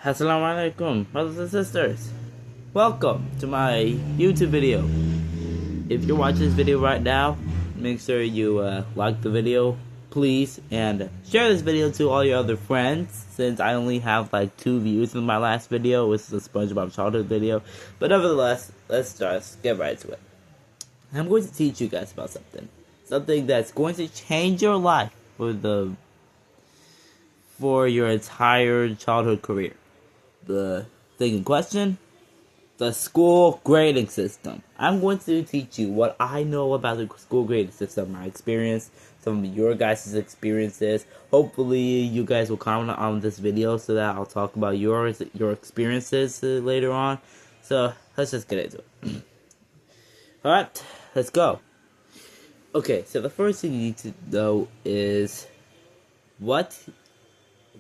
Assalamu alaikum, brothers and sisters. Welcome to my YouTube video. If you're watching this video right now, make sure you like the video, please, and share this video to all your other friends, since I only have like 2 views in my last video, which is a SpongeBob childhood video. But nevertheless, let's just get right to it. I'm going to teach you guys about something that's going to change your life for your entire childhood career. The thing in question, the school grading system. I'm going to teach you what I know about the school grading system, my experience, some of your guys' experiences. Hopefully, you guys will comment on this video so that I'll talk about your experiences later on. So, let's just get into it. Alright, let's go. Okay, so the first thing you need to know is what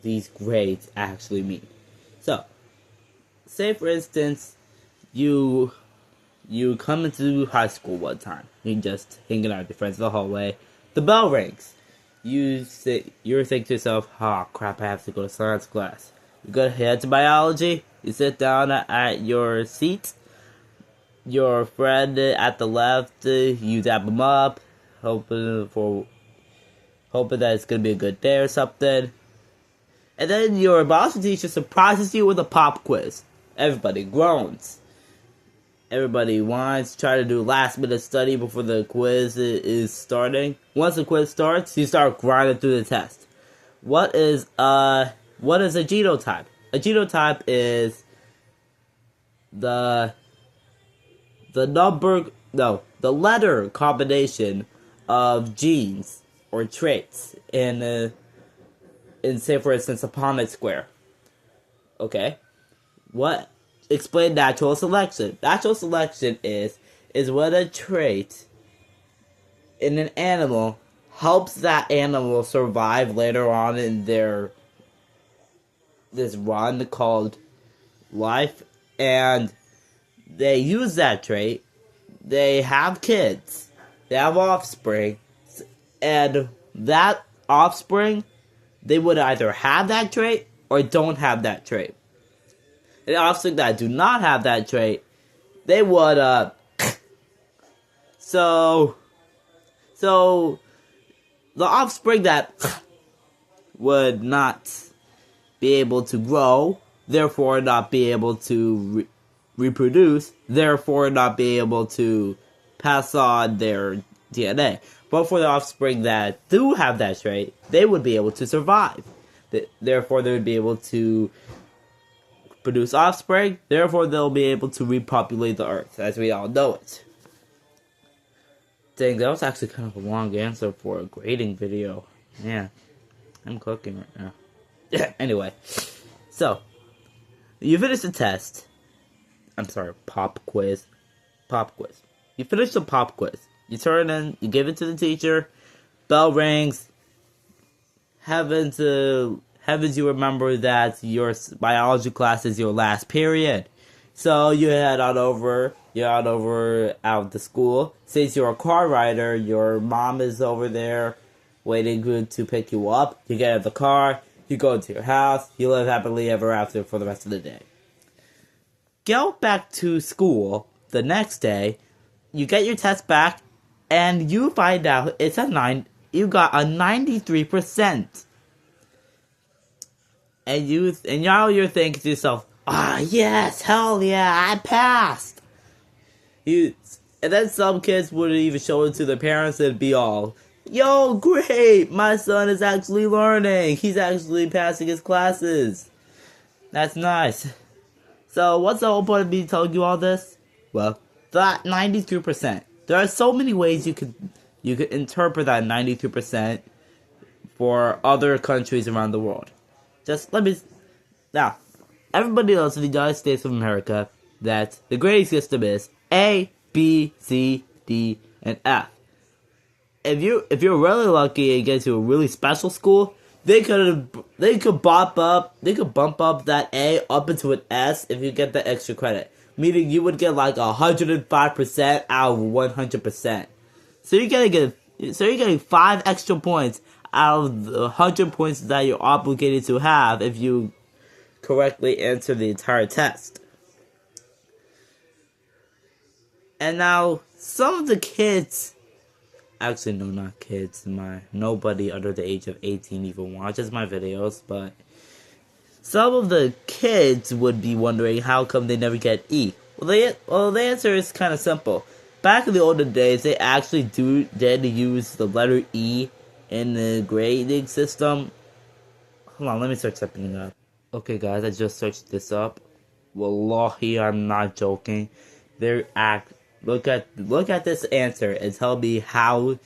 these grades actually mean. So, say for instance, you come into high school one time. You're just hanging out with your friends in the hallway. The bell rings. You're thinking to yourself, "Oh crap! I have to go to science class." You go ahead to biology. You sit down at your seat. Your friend at the left, you dap him up, hoping that it's gonna be a good day or something. And then your biology teacher surprises you with a pop quiz. Everybody groans. Everybody whines, try to do last minute study before the quiz is starting. Once the quiz starts, you start grinding through the test. What is a genotype? A genotype is the letter combination of genes or traits in say for instance a Punnett square. Okay, explain natural selection. Natural selection is when a trait in an animal helps that animal survive later on in this run called life, and they use that trait, they have kids, they have offspring, and that offspring, they would either have that trait or don't have that trait. And offspring that do not have that trait, they would, so the offspring that would not be able to grow, therefore not be able to reproduce, therefore not be able to pass on their DNA. But for the offspring that do have that trait, they would be able to survive. Therefore, they would be able to produce offspring. Therefore, they'll be able to repopulate the earth, as we all know it. Dang, that was actually kind of a long answer for a grading video. Yeah, I'm cooking right now. Anyway, so, you finish the test. I'm sorry, pop quiz. You finish the pop quiz. You turn in, you give it to the teacher, bell rings. Heavens, you remember that your biology class is your last period. So you head on over out of the school. Since you're a car rider, your mom is over there waiting to pick you up. You get out of the car, you go into your house, you live happily ever after for the rest of the day. Go back to school the next day, you get your test back, and you find out you got a 93%. And now you're thinking to yourself, yes, hell yeah, I passed. And then some kids wouldn't even show it to their parents and be all, yo, great, my son is actually learning. He's actually passing his classes. That's nice. So what's the whole point of me telling you all this? Well, that 92%. There are so many ways you could interpret that 92% for other countries around the world. Now, everybody knows in the United States of America that the grading system is A, B, C, D, and F. If you're really lucky and get to a really special school, they could bump up that A up into an S if you get the extra credit. Meaning you would get like 105% out of 100%. So you're getting 5 extra points out of the 100 points that you're obligated to have if you correctly answer the entire test. And now, some of the kids, actually no, not kids, nobody under the age of 18 even watches my videos, but some of the kids would be wondering how come they never get E. Well, the answer is kind of simple. Back in the olden days, they actually did use the letter E in the grading system. Hold on, let me search something up. Okay, guys, I just searched this up. Wallahi, I'm not joking. Look at this answer and tell me how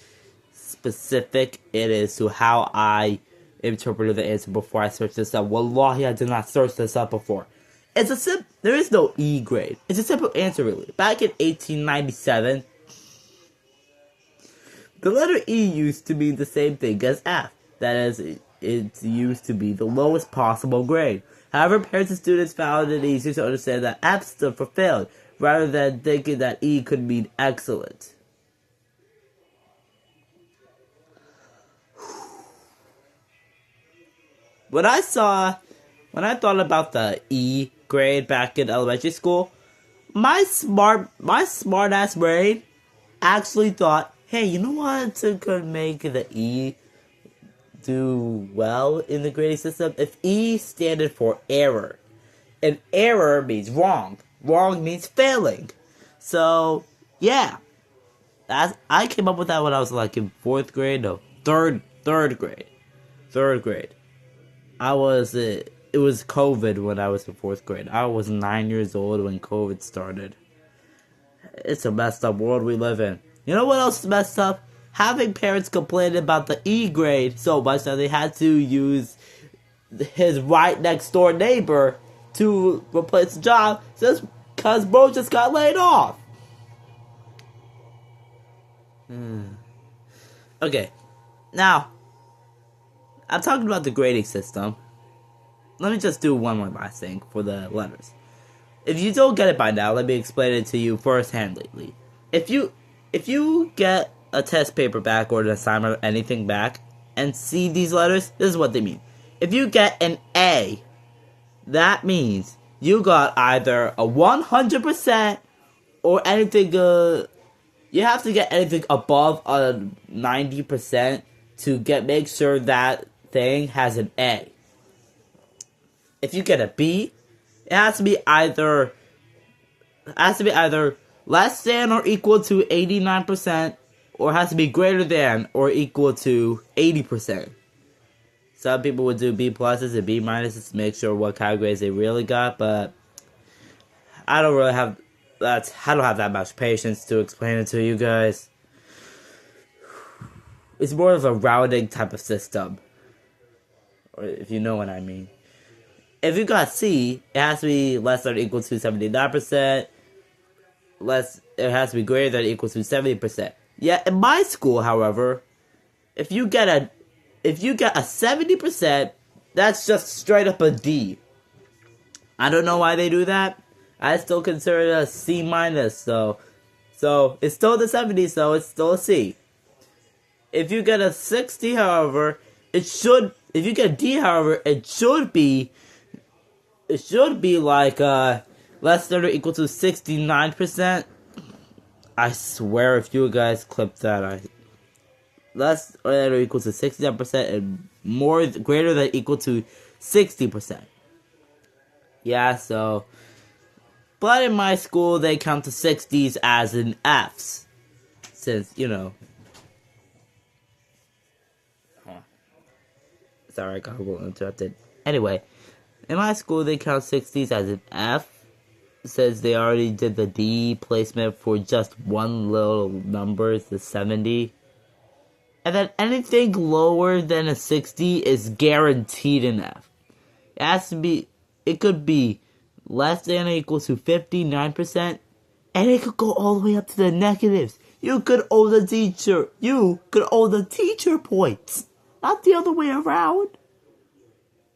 specific it is to how I interpreted the answer before I searched this up. Wallahi, I did not search this up before. There is no E grade. It's a simple answer, really. Back in 1897, the letter E used to mean the same thing as F. That is, it's used to be the lowest possible grade. However, parents and students found it easier to understand that F stood for failed, rather than thinking that E could mean excellent. When I thought about the E grade back in elementary school, my smart ass brain actually thought, hey, you know what could make the E do well in the grading system? If E standard for error, and error means wrong. Wrong means failing. So, yeah. I came up with that when I was like in 4th grade. No, third grade. 3rd grade. It was COVID when I was in 4th grade. I was 9 years old when COVID started. It's a messed up world we live in. You know what else is messed up? Having parents complain about the E grade so much that they had to use his right next door neighbor to replace the job just because bro just got laid off. Okay, now, I'm talking about the grading system. Let me just do one more last thing for the letters. If you don't get it by now, let me explain it to you firsthand lately. If you get a test paper back or an assignment or anything back and see these letters, this is what they mean. If you get an A, that means you got either a 100% or anything, you have to get anything above a 90% to make sure that thing has an A. If you get a B, it has to be either less than or equal to 89%, or it has to be greater than or equal to 80%. Some people would do B pluses and B minuses to make sure what categories they really got, but I don't have that much patience to explain it to you guys. It's more of a rounding type of system, or if you know what I mean. If you got C, it has to be less than or equal to 79%. It has to be greater than or equal to 70%. Yeah, in my school, however, if you get a 70%, that's just straight up a D. I don't know why they do that. I still consider it a C minus, so it's still the 70s, so it's still a C. If you get a 60, however, if you get a D, however, it should be like less than or equal to 69%. I swear, if you guys clip that, less than or equal to 69% and greater than or equal to 60%. Yeah, so, but in my school they count the 60s as in Fs, since sorry, I got a little interrupted. Anyway, in my school they count 60s as an F, since they already did the D placement for just one little number, the 70. And then anything lower than a 60 is guaranteed an F. It could be less than or equal to 59%, and it could go all the way up to the negatives. You could owe the teacher points, not the other way around.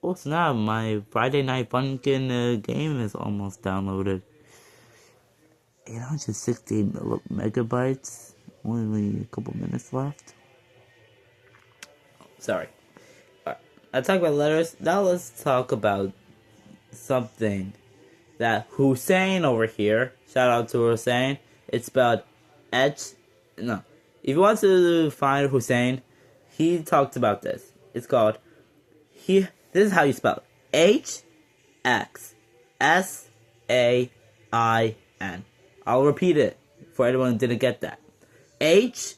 Oh snap, my Friday Night Funkin' game is almost downloaded. 860 megabytes, only a couple minutes left. Sorry. I talked about letters, now let's talk about something that Hussein over here, shout out to Hussein, it's spelled no. If you want to find Hussein, he talked about this. It's called, this is how you spell it. HXSAIN. I'll repeat it for anyone who didn't get that. HXSAIN.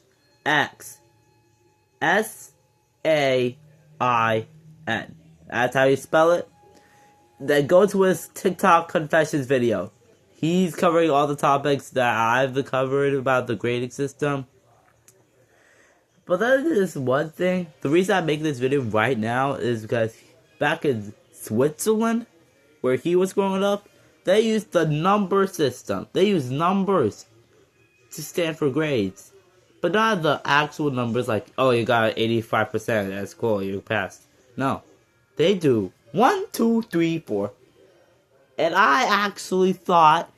That's how you spell it. Then go to his TikTok confessions video. He's covering all the topics that I've covered about the grading system. But that is one thing. The reason I'm making this video right now is because back in Switzerland, where he was growing up, they used the number system. They use numbers to stand for grades. But not the actual numbers like, oh, you got 85%, that's cool, you passed. No. They do 1, 2, 3, 4. And I actually thought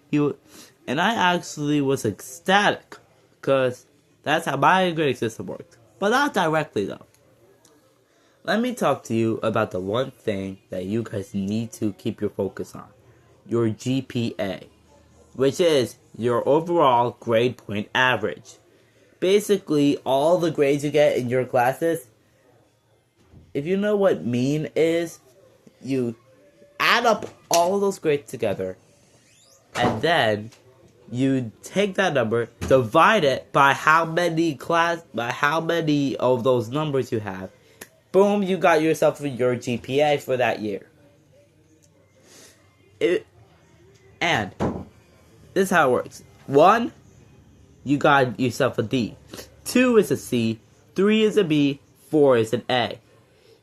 and I actually was ecstatic. Because that's how my grading system worked. But not directly though. Let me talk to you about the one thing that you guys need to keep your focus on. Your GPA. Which is your overall grade point average. Basically, all the grades you get in your classes, if you know what mean is, you add up all of those grades together, and then you take that number, divide it by how many of those numbers you have. Boom, you got yourself your GPA for that year. And this is how it works. 1, you got yourself a D. 2 is a C. 3 is a B. 4 is an A.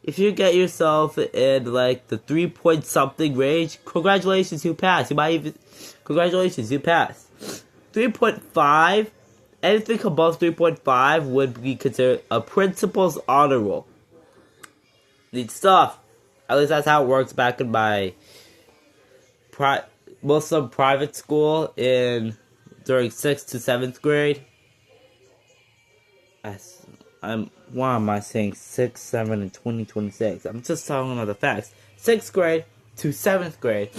If you get yourself in like the 3 point something range, congratulations, you passed. Congratulations, you passed. 3.5, anything above 3.5 would be considered a principal's honor roll. Neat stuff. At least that's how it works back in my Muslim private school during 6th to 7th grade. Why am I saying 6, 7, and 2026? I'm just talking about the facts. 6th grade to 7th grade,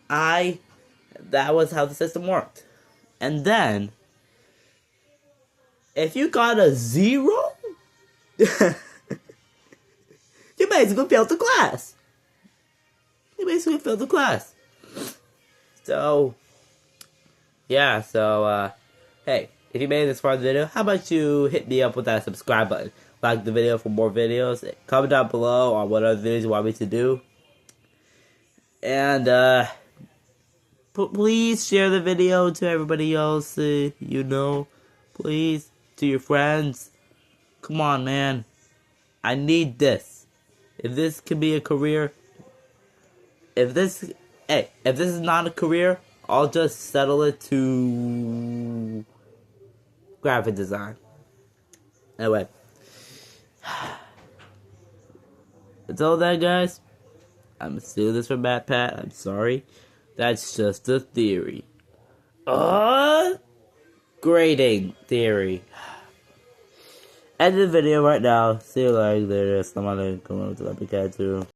that was how the system worked. And then, if you got a 0, you basically failed the class. So, yeah, hey, if you made it this far in the video, how about you hit me up with that subscribe button? Like the video for more videos. Comment down below on what other videos you want me to do. And, please share the video to everybody else, please, to your friends. Come on, man. I need this. If this could be a career, if this is not a career, I'll just settle it to graphic design. Anyway. Until then, guys, I'm stealing this from MatPat. I'm sorry. That's just a theory. Grading theory. End the video right now. See you later. Assalamualaikum warahmatullahi wabarakatuh.